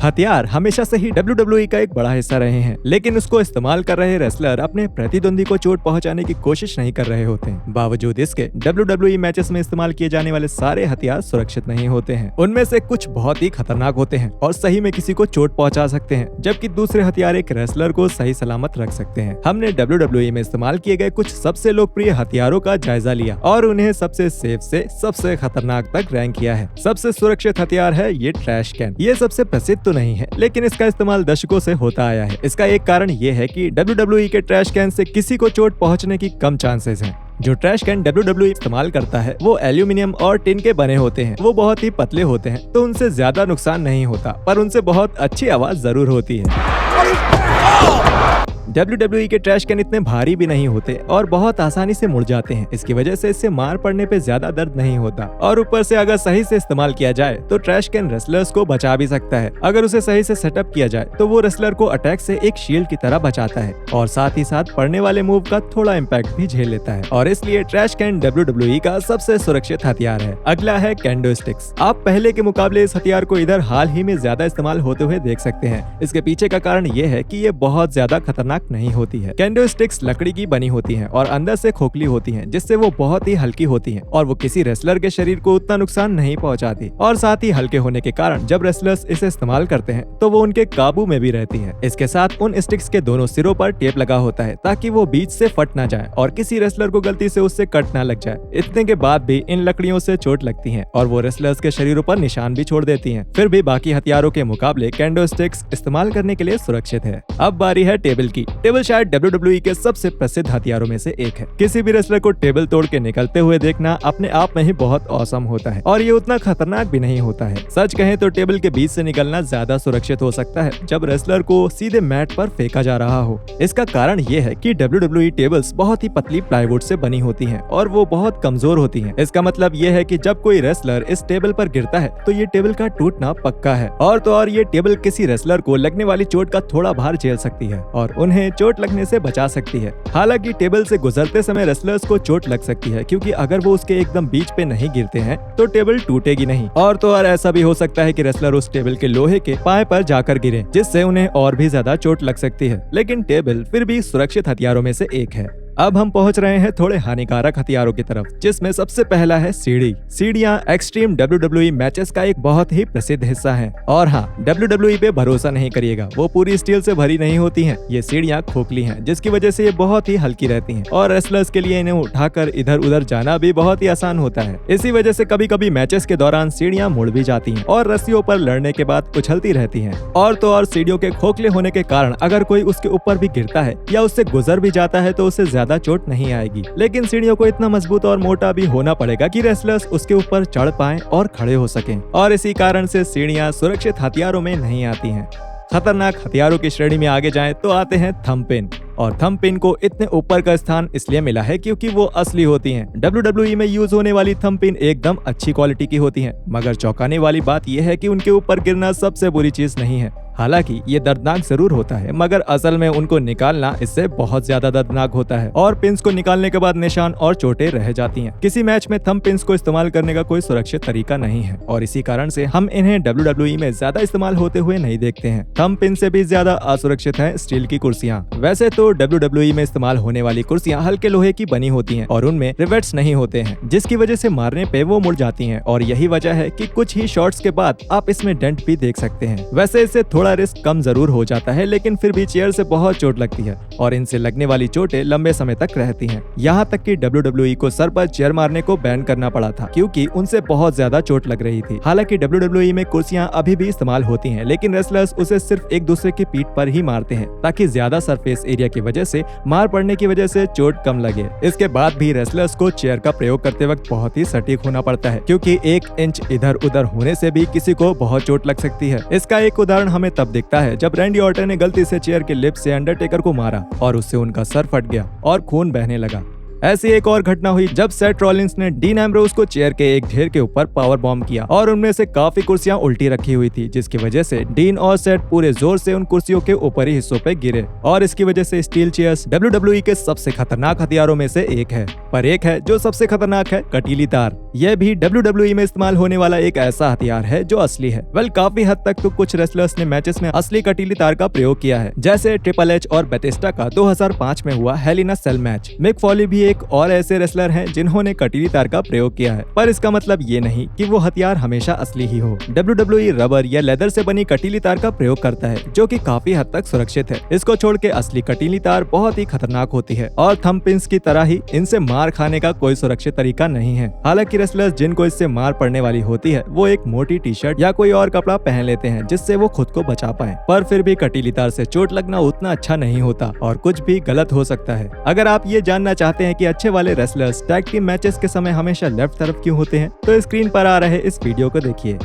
हथियार हमेशा से ही WWE का एक बड़ा हिस्सा रहे हैं, लेकिन उसको इस्तेमाल कर रहे रेसलर अपने प्रतिद्वंदी को चोट पहुंचाने की कोशिश नहीं कर रहे होते हैं। बावजूद इसके WWE मैचेस में इस्तेमाल किए जाने वाले सारे हथियार सुरक्षित नहीं होते हैं। उनमें से कुछ बहुत ही खतरनाक होते हैं और सही में किसी को चोट पहुंचा सकते हैं, जबकि दूसरे हथियार एक रेसलर को सही सलामत रख सकते हैं। हमने WWE में इस्तेमाल किए गए कुछ सबसे लोकप्रिय हथियारों का जायजा लिया और उन्हें सबसे सेफ से सबसे खतरनाक तक रैंक किया है। सबसे सुरक्षित हथियार है ये ट्रैश कैन। ये सबसे प्रसिद्ध तो नहीं है, लेकिन इसका इस्तेमाल दशकों से होता आया है। इसका एक कारण ये है कि WWE के ट्रैश कैन से किसी को चोट पहुंचने की कम चांसेस हैं। जो ट्रैश कैन WWE इस्तेमाल करता है वो एल्यूमिनियम और टिन के बने होते हैं। वो बहुत ही पतले होते हैं, तो उनसे ज्यादा नुकसान नहीं होता, पर उनसे बहुत अच्छी आवाज जरूर होती है। WWE के ट्रैश कैन इतने भारी भी नहीं होते और बहुत आसानी से मुड़ जाते हैं। इसकी वजह से इससे मार पड़ने पे ज्यादा दर्द नहीं होता और ऊपर से अगर सही से इस्तेमाल किया जाए तो ट्रैश कैन रेसलर्स को बचा भी सकता है। अगर उसे सही से सेटअप किया जाए तो वो रेसलर को अटैक से एक शील्ड की तरह बचाता है और साथ ही साथ पड़ने वाले मूव का थोड़ा इम्पैक्ट भी झेल लेता है, और इसलिए ट्रैश कैन WWE का सबसे सुरक्षित हथियार है। अगला है कैंडो स्टिक्स। आप पहले के मुकाबले इस हथियार को इधर हाल ही में ज्यादा इस्तेमाल होते हुए देख सकते हैं। इसके पीछे का कारण ये है कि ये बहुत ज्यादा खतरनाक नहीं होती है। कैंडो स्टिक्स लकड़ी की बनी होती हैं और अंदर से खोखली होती हैं, जिससे वो बहुत ही हल्की होती हैं और वो किसी रेसलर के शरीर को उतना नुकसान नहीं पहुंचाती। और साथ ही हल्के होने के कारण जब रेसलर्स इसे इस्तेमाल करते हैं तो वो उनके काबू में भी रहती हैं। इसके साथ उन स्टिक्स के दोनों सिरों पर टेप लगा होता है ताकि वो बीच से फट ना जाए और किसी रेसलर को गलती से उससे कट ना लग जाए। इतने के बाद भी इन लकड़ियों से चोट लगती है और वो रेसलर्स के शरीरों पर निशान भी छोड़ देती है। फिर भी बाकी हथियारों के मुकाबले कैंडो स्टिक्स इस्तेमाल करने के लिए सुरक्षित है। अब बारी है टेबल की। टेबल शायद WWE के सबसे प्रसिद्ध हथियारों में से एक है। किसी भी रेसलर को टेबल तोड़ के निकलते हुए देखना अपने आप में ही बहुत औसम होता है और ये उतना खतरनाक भी नहीं होता है। सच कहें तो टेबल के बीच से निकलना ज्यादा सुरक्षित हो सकता है जब रेसलर को सीधे मैट पर फेंका जा रहा हो। इसका कारण ये है कि WWE टेबल्स बहुत ही पतली प्लाईवुड से बनी होती हैं और वो बहुत कमजोर होती हैं। इसका मतलब ये है कि जब कोई रेसलर इस टेबल पर गिरता है तो ये टेबल का टूटना पक्का है। और तो और ये टेबल किसी रेसलर को लगने वाली चोट का थोड़ा भार झेल सकती है और उन्हें चोट लगने से बचा सकती है। हालांकि टेबल से गुजरते समय रेसलर्स को चोट लग सकती है, क्योंकि अगर वो उसके एकदम बीच पे नहीं गिरते हैं तो टेबल टूटेगी नहीं। और तो और ऐसा भी हो सकता है कि रेसलर उस टेबल के लोहे के पाए पर जाकर गिरे, जिससे उन्हें और भी ज्यादा चोट लग सकती है। लेकिन टेबल फिर भी सुरक्षित हथियारों में से एक है। अब हम पहुंच रहे हैं थोड़े हानिकारक हथियारों की तरफ, जिसमें सबसे पहला है सीढ़ी। सीढ़ियां एक्सट्रीम WWE मैचेस का एक बहुत ही प्रसिद्ध हिस्सा हैं। और हाँ, WWE पे भरोसा नहीं करिएगा, वो पूरी स्टील से भरी नहीं होती हैं। ये सीढ़ियां खोखली हैं, जिसकी वजह से ये बहुत ही हल्की रहती हैं और रेसलर्स के लिए इन्हें उठाकर इधर उधर जाना भी बहुत ही आसान होता है। इसी वजह से कभी कभी मैचेस के दौरान सीढ़ियां मुड़ भी जाती हैं और रस्सियों पर लड़ने के बाद उछलती रहती हैं। और तो और सीढ़ियों के खोखले होने के कारण अगर कोई उसके ऊपर भी गिरता है या उससे गुजर भी जाता है तो उसे ज्यादा चोट नहीं आएगी। लेकिन सीढ़ियों को इतना मजबूत और मोटा भी होना पड़ेगा कि रेसलर्स उसके ऊपर चढ़ पाएं और खड़े हो सकें, और इसी कारण से सीढ़ियां सुरक्षित हथियारों में नहीं आती हैं। खतरनाक हथियारों की श्रेणी में आगे जाएं तो आते हैं थंब पिन। और थंब पिन को इतने ऊपर का स्थान इसलिए मिला है क्योंकि वो असली होती हैं। WWE में यूज होने वाली थंब पिन एकदम अच्छी क्वालिटी की होती हैं, मगर चौंकाने वाली बात यह है कि उनके ऊपर गिरना सबसे बुरी चीज नहीं है। हालांकि ये दर्दनाक जरूर होता है, मगर असल में उनको निकालना इससे बहुत ज्यादा दर्दनाक होता है और पिन्स को निकालने के बाद निशान और चोटें रह जाती हैं। किसी मैच में थंब पिन्स को इस्तेमाल करने का कोई सुरक्षित तरीका नहीं है और इसी कारण से हम इन्हें WWE में ज्यादा इस्तेमाल होते हुए नहीं देखते हैं। थंब पिन से भी ज्यादा असुरक्षित है स्टील की कुर्सियाँ। वैसे तो WWE में इस्तेमाल होने वाली कुर्सियाँ हल्के लोहे की बनी होती हैं और उनमें रिवेट्स नहीं होते हैं, जिसकी वजह से मारने पे वो मुड़ जाती हैं और यही वजह है कि कुछ ही शॉट्स के बाद आप इसमें डेंट भी देख सकते हैं। वैसे इससे थोड़ा रिस्क कम जरूर हो जाता है, लेकिन फिर भी चेयर से बहुत चोट लगती है और इनसे लगने वाली चोटें लंबे समय तक रहती हैं। यहाँ तक कि WWE को सर पर चेयर मारने को बैन करना पड़ा था, क्योंकि उनसे बहुत ज्यादा चोट लग रही थी। हालांकि WWE में कुर्सियां अभी भी इस्तेमाल होती हैं, लेकिन रेसलर्स उसे सिर्फ एक दूसरे की पीठ पर ही मारते हैं ताकि ज्यादा सरफेस एरिया की वजह से मार पड़ने की वजह से चोट कम लगे। इसके बाद भी रेसलर्स को चेयर का प्रयोग करते वक्त बहुत ही सटीक होना पड़ता है, क्योंकि 1 इंच इधर उधर होने से भी किसी को बहुत चोट लग सकती है। इसका एक उदाहरण हमें तब दिखता है जब रैंडी ऑर्टन ने गलती से चेयर के लिप से अंडरटेकर को मारा और उससे उनका सर फट गया और खून बहने लगा। ऐसी एक और घटना हुई जब सेथ रॉलिंस ने डीन एम्ब्रोस को चेयर के एक ढेर के ऊपर पावर बॉम्ब किया और उनमें से काफी कुर्सियां उल्टी रखी हुई थी, जिसकी वजह से डीन और सेथ पूरे जोर से उन कुर्सियों के ऊपरी हिस्सों पे गिरे और इसकी वजह से स्टील चेयर्स WWE के सबसे खतरनाक हथियारों में से एक है। पर एक है जो सबसे खतरनाक है, कटीली तार। यह भी WWE में इस्तेमाल होने वाला एक ऐसा हथियार है जो असली है। काफी हद तक तो कुछ रेसलर्स ने मैचेस में असली कटीली तार का प्रयोग किया है, जैसे ट्रिपल एच और बैटिस्टा का 2005 में हुआ हेल इन अ सेल मैच। मिक फॉली भी एक और ऐसे रेसलर हैं जिन्होंने कटीली तार का प्रयोग किया है, पर इसका मतलब ये नहीं कि वो हथियार हमेशा असली ही हो। WWE रबर या लेदर से बनी कटीली तार का प्रयोग करता है, जो कि काफी हद तक सुरक्षित है। इसको छोड़ के असली कटीली तार बहुत ही खतरनाक होती है और थंब पिन्स की तरह ही इनसे मार खाने का कोई सुरक्षित तरीका नहीं है। हालांकि रेसलर्स जिनको इससे मार पड़ने वाली होती है वो एक मोटी टी शर्ट या कोई और कपड़ा पहन लेते हैं जिससे वो खुद को बचा पाए, पर फिर भी कटीली तार से चोट लगना उतना अच्छा नहीं होता और कुछ भी गलत हो सकता है। अगर आप ये जानना चाहते हैं कि अच्छे वाले रेसलर्स टैग टीम मैचेस के समय हमेशा लेफ्ट तरफ क्यों होते हैं, तो स्क्रीन पर आ रहे इस वीडियो को देखिए।